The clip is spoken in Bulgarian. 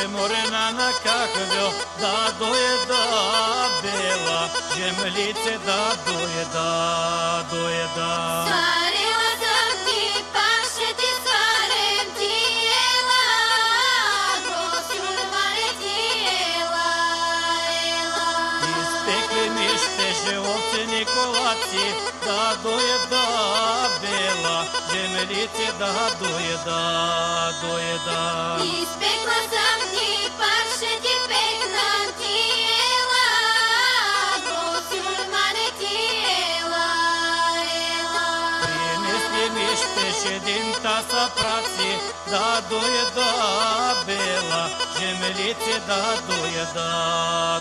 ще морена на каквё, да доеда бела, землице да доеда. Сварила съм ти, пак ще ти сварим ти ела, гостюрмане ти ела. Изпекли ми щеше овце Николаци, да доеда бела, землице да доеда. Изпекла съм ти, пак ще ти пекнам ти ела, гостюрмане ти ела. Принесли ми щеше един таса праци, да доеда бела, землице да доеда.